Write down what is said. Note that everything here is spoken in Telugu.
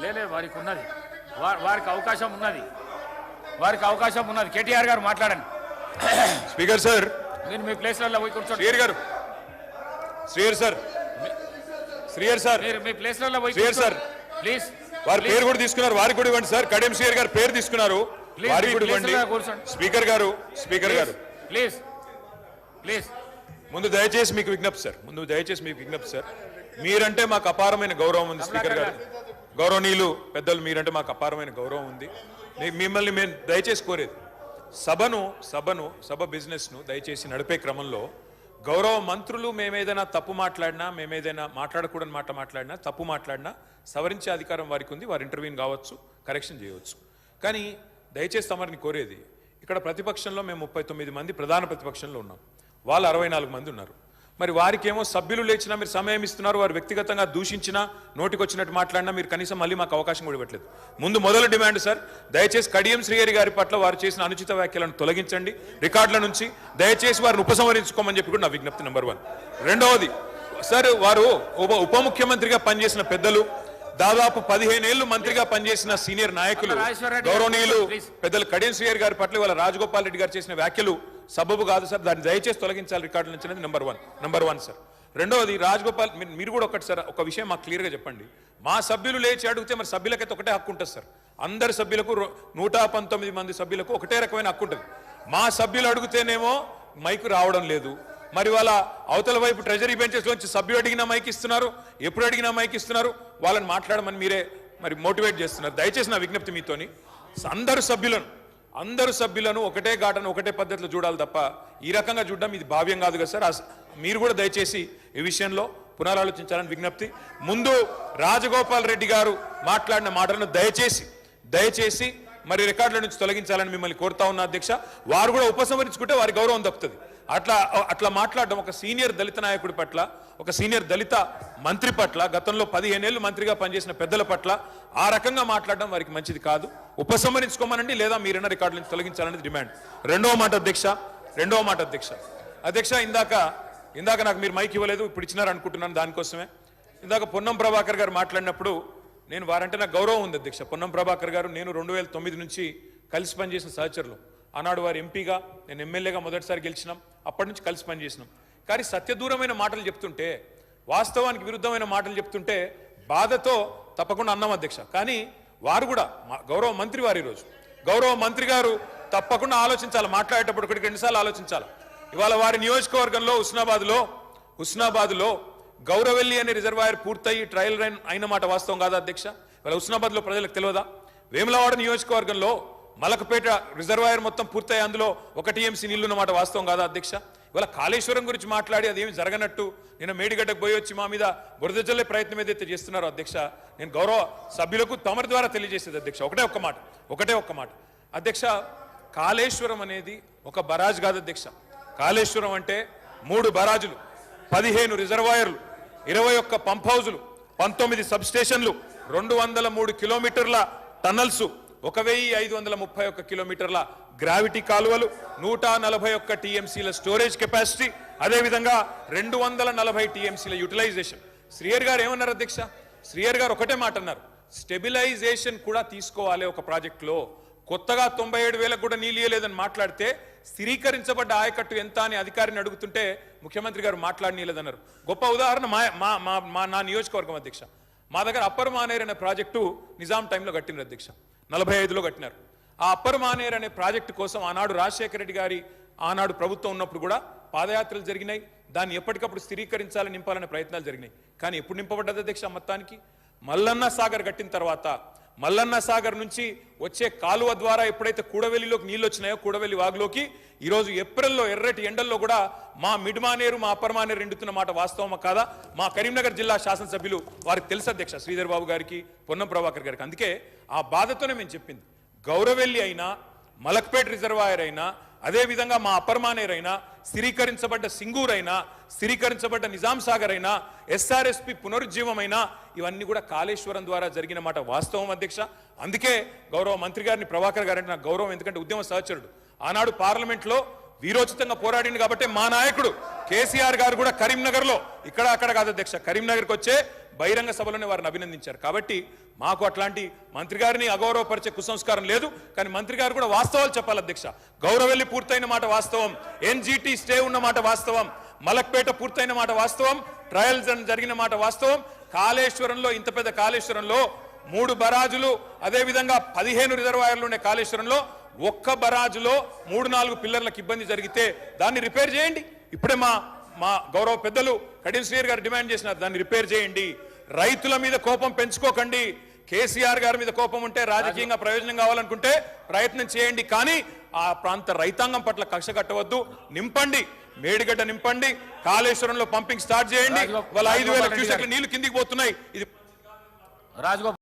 లేలే వారికి ఉన్నది, వారికి అవకాశం ఉన్నది. కేటీఆర్ గారు మాట్లాడండి. స్పీకర్ సార్, మీరు మీ ప్లేస్లలో పోయి కూర్చోండి. శ్రీయర్ గారు, శ్రీయర్ సార్, మీరు మీ ప్లేస్లలో పోయి శ్రీయర్ సార్, ప్లీజ్. వారి పేరు కూడా తీసుకున్నారు, వారికి కూడా ఇవ్వండి సార్. కడియం శ్రీయర్ గారు పేరు తీసుకున్నారు, వారికి కూడా ఇవ్వండి. స్పీకర్ గారు ప్లీజ్. ముందు దయచేసి మీకు విజ్ఞప్తి సార్, మీరంటే మాకు అపారమైన గౌరవం ఉంది. స్పీకర్ గారు, గౌరవనీయులు పెద్దలు, మీరంటే మాకు అపారమైన గౌరవం ఉంది. మిమ్మల్ని మేము దయచేసి కోరేది, సభ బిజినెస్ను దయచేసి నడిపే క్రమంలో గౌరవ మంత్రులు మేమేదైనా తప్పు మాట్లాడినా, మేమేదైనా మాట్లాడకూడని మాట్లాడినా, తప్పు మాట్లాడినా సవరించే అధికారం వారికి ఉంది. వారు ఇంటర్వ్యూని కావచ్చు, కరెక్షన్ చేయవచ్చు. కానీ దయచేసి తమరిని కోరేది, ఇక్కడ ప్రతిపక్షంలో మేము 39 మంది ప్రధాన ప్రతిపక్షంలో ఉన్నాం, వాళ్ళు 64 మంది ఉన్నారు. మరి వారికేమో సభ్యులు లేచినా మీరు సమయం ఇస్తున్నారు, వారు వ్యక్తిగతంగా దూషించినా, నోటికొచ్చినట్టు మాట్లాడినా మీరు కనీసం మళ్ళీ మాకు అవకాశం కూడా ఇవ్వట్లేదు. మొదలు డిమాండ్ సార్, దయచేసి కడియం శ్రీహరి గారి పట్ల వారు చేసిన అనుచిత వ్యాఖ్యలను తొలగించండి రికార్డుల నుంచి. దయచేసి వారిని ఉపసంహరించుకోమని చెప్పి కూడా నా విజ్ఞప్తి నెంబర్ 1. రెండవది సార్, వారు ఉప ముఖ్యమంత్రిగా పనిచేసిన పెద్దలు, దాదాపు 15 ఏళ్లు మంత్రిగా పనిచేసిన సీనియర్ నాయకులు, గౌరవనీయులు పెద్దలు కడియం శ్రీహరి గారి పట్ల వాళ్ళ రాజగోపాల్ రెడ్డి గారు చేసిన వ్యాఖ్యలు సబబు కాదు సార్, దాన్ని దయచేసి తొలగించాలి రికార్డుల నుంచి అనేది నెంబర్ వన్ సార్. రెండవది రాజగోపాల్, మీరు కూడా ఒకటి సార్, ఒక విషయం మాకు క్లియర్గా చెప్పండి. మా సభ్యులు లేచి అడిగితే మరి సభ్యులకైతే ఒకటే హక్కు ఉంటుంది సార్, అందరి సభ్యులకు 119 మంది సభ్యులకు ఒకటే రకమైన హక్కు ఉంటుంది. మా సభ్యులు అడిగితేనేమో మైకు రావడం లేదు, మరి వాళ్ళ అవతల వైపు ట్రెజరీ బెంచెస్ లోంచి సభ్యులు అడిగినా మైక్ ఇస్తున్నారు, ఎప్పుడు అడిగినా మైక్ ఇస్తున్నారు, వాళ్ళని మాట్లాడమని మీరే మరి మోటివేట్ చేస్తున్నారు. దయచేసి నా విజ్ఞప్తి మీతోని, అందరు సభ్యులను ఒకటే ఘాటను ఒకటే పద్ధతిలో చూడాలి తప్ప ఈ రకంగా చూడడం ఇది భావ్యం కాదు కదా సార్. మీరు కూడా దయచేసి ఈ విషయంలో పునరాలోచించాలని విజ్ఞప్తి. ముందు రాజగోపాల్ రెడ్డి గారు మాట్లాడిన మాటలను దయచేసి మరి రికార్డుల నుంచి తొలగించాలని మిమ్మల్ని కోరుతా ఉన్న అధ్యక్ష. వారు కూడా ఉపసంహరించుకుంటే వారి గౌరవం దక్కుతుంది. అట్లా మాట్లాడడం ఒక సీనియర్ దళిత నాయకుడి పట్ల, ఒక సీనియర్ దళిత మంత్రి పట్ల, గతంలో 15 ఏళ్లు మంత్రిగా పనిచేసిన పెద్దల పట్ల ఆ రకంగా మాట్లాడడం వారికి మంచిది కాదు. ఉపసంహరించుకోమనండి, లేదా మీరైనా రికార్డుల నుంచి తొలగించాలనేది డిమాండ్. రెండవ మాట అధ్యక్ష, ఇందాక నాకు మీరు మైక్ ఇవ్వలేదు, ఇప్పుడు ఇచ్చినారు అనుకుంటున్నాను. దానికోసమే ఇందాక పొన్నం ప్రభాకర్ గారు మాట్లాడినప్పుడు నేను వారంటే నాకు గౌరవం ఉంది అధ్యక్ష. పొన్నం ప్రభాకర్ గారు నేను 2009 నుంచి కలిసి పనిచేసిన సహచరులు. ఆనాడు వారు ఎంపీగా, నేను ఎమ్మెల్యేగా మొదటిసారి గెలిచినాం, అప్పటి నుంచి కలిసి పనిచేసినాం. కానీ సత్యదూరమైన మాటలు చెప్తుంటే, వాస్తవానికి విరుద్ధమైన మాటలు చెప్తుంటే బాధతో తప్పకుండా అన్నాం అధ్యక్ష. కానీ వారు కూడా గౌరవ మంత్రి వారు, ఈరోజు గౌరవ మంత్రి గారు తప్పకుండా ఆలోచించాలి, మాట్లాడేటప్పుడు 1-2 సార్లు ఆలోచించాలి. ఇవాళ వారి నియోజకవర్గంలో హుస్నాబాద్లో గౌరవెల్లి అనే రిజర్వాయర్ పూర్తయి ట్రయల్ రన్ అయిన మాట వాస్తవం కాదా అధ్యక్ష? ఇవాళ హుస్నాబాద్లో ప్రజలకు తెలియదా? వేములవాడ నియోజకవర్గంలో మలకపేట రిజర్వాయర్ మొత్తం పూర్తయి అందులో 1 TMC నీళ్లున్న మాట వాస్తవం కాదా అధ్యక్ష? ఇవాళ కాళేశ్వరం గురించి మాట్లాడి అదేమి జరగనట్టు నేను మేడిగడ్డకు పోయి వచ్చి మా మీద బురద జల్లే ప్రయత్నం ఏదైతే చేస్తున్నారో అధ్యక్ష, నేను గౌరవ సభ్యులకు తమరి ద్వారా తెలియజేసేది అధ్యక్ష ఒకటే ఒక్క మాట అధ్యక్ష. కాళేశ్వరం అనేది ఒక బరాజ్ కాదు అధ్యక్ష. కాళేశ్వరం అంటే 3 బరాజులు, 15 రిజర్వాయర్లు, 21 పంప్ హౌజులు, 19 సబ్ స్టేషన్లు, 203 కిలోమీటర్ల టన్నల్స్, 1531 కిలోమీటర్ల గ్రావిటీ కాలువలు, 141 TMCల స్టోరేజ్ కెపాసిటీ, అదేవిధంగా 240 TMCల యూటిలైజేషన్. శ్రీయర్ గారు ఏమన్నారు అధ్యక్ష? శ్రీయర్ గారు ఒకటే మాట అన్నారు, స్టెబిలైజేషన్ కూడా తీసుకోవాలి ఒక ప్రాజెక్టులో. కొత్తగా 97,000 కూడా నీళ్ళు ఇయ్యలేదని మాట్లాడితే స్థిరీకరించబడ్డ ఆయకట్టు ఎంత అని అధికారిని అడుగుతుంటే ముఖ్యమంత్రి గారు మాట్లాడనీయలేదన్నారు. గొప్ప ఉదాహరణ నా నియోజకవర్గం అధ్యక్ష. మా దగ్గర అప్పర్ మానేర్ అనే ప్రాజెక్టు నిజాం టైంలో కట్టినారు అధ్యక్ష, 45లో కట్టినారు. ఆ అప్పర్ మానేర్ అనే ప్రాజెక్టు కోసం ఆనాడు రాజశేఖర రెడ్డి గారి ఆనాడు ప్రభుత్వం ఉన్నప్పుడు కూడా పాదయాత్రలు జరిగినాయి. దాన్ని ఎప్పటికప్పుడు స్థిరీకరించాలని, నింపాలనే ప్రయత్నాలు జరిగినాయి. కానీ ఎప్పుడు నింపబడ్డది అధ్యక్ష? మొత్తానికి మల్లన్న సాగర్ కట్టిన తర్వాత మల్లన్న సాగర్ నుంచి వచ్చే కాలువ ద్వారా ఎప్పుడైతే కూడవెల్లిలోకి నీళ్ళు వచ్చినాయో, కూడవెల్లి వాగులోకి ఈరోజు ఏప్రిల్లో ఎర్రటి ఎండల్లో కూడా మా మిడ్ మానేరు, మా అప్పర్ మానేరు ఎండుతున్న మాట వాస్తవమా కాదా? మా కరీంనగర్ జిల్లా శాసనసభ్యులు వారికి తెలుసు అధ్యక్ష, శ్రీధర్ బాబు గారికి, పొన్నం ప్రభాకర్ గారికి. అందుకే ఆ బాధతోనే మేము చెప్పింది, గౌరవెల్లి అయినా, మలక్పేట్ రిజర్వాయర్ అయినా, అదేవిధంగా మా అప్పర్ మానేర్ అయినా, స్థిరీకరించబడ్డ సింగూర్ అయినా, స్థిరీకరించబడ్డ నిజాం సాగర్ అయినా, SRSP పునరుజ్జీవమైనా, ఇవన్నీ కూడా కాళేశ్వరం ద్వారా జరిగిన మాట వాస్తవం అధ్యక్ష. అందుకే గౌరవ మంత్రి గారిని, ప్రభాకర్ గారంటే నాకు గౌరవం, ఎందుకంటే ఉద్యమ సహచరుడు. ఆనాడు పార్లమెంట్లో వీరోచితంగా పోరాడింది కాబట్టి మా నాయకుడు కేసీఆర్ గారు కూడా కరీంనగర్ లో ఇక్కడ అక్కడ కాదు అధ్యక్ష, కరీంనగర్కి వచ్చే బహిరంగ సభలోనే వారిని అభినందించారు. కాబట్టి మాకు అట్లాంటి మంత్రి గారిని అగౌరవపరిచే కుసంస్కారం లేదు. కానీ మంత్రి గారు కూడా వాస్తవాలు చెప్పాలి అధ్యక్ష. గౌరవెల్లి పూర్తయిన మాట వాస్తవం, ఎన్జిటి స్టే ఉన్న మాట వాస్తవం, మలక్పేట పూర్తయిన మాట వాస్తవం, ట్రయల్స్ జరిగిన మాట వాస్తవం. కాళేశ్వరంలో, ఇంత పెద్ద కాళేశ్వరంలో 3 బరాజులు, అదే విధంగా 15 రిజర్వాయర్లు ఉండే కాళేశ్వరంలో ఒక్క బరాజులో 3-4 పిల్లర్లకు ఇబ్బంది జరిగితే దాన్ని రిపేర్ చేయండి. ఇప్పుడే మా గౌరవ పెద్దలు కడియం శ్రీహరి గారు డిమాండ్ చేసినారు, దాన్ని రిపేర్ చేయండి. రైతుల మీద కోపం పెంచుకోకండి. కేసీఆర్ గారి మీద కోపం ఉంటే, రాజకీయంగా ప్రయోజనం కావాలనుకుంటే ప్రయత్నం చేయండి. కానీ ఆ ప్రాంత రైతాంగం పట్ల కక్ష కట్టవద్దు. నింపండి, మేడిగడ్డ నింపండి, కాళేశ్వరంలో పంపింగ్ స్టార్ట్ చేయండి. వాళ్ళ 5,000 క్యూసెక్ల నీళ్లు కిందికి పోతున్నాయి. ఇది రాజగోపాల్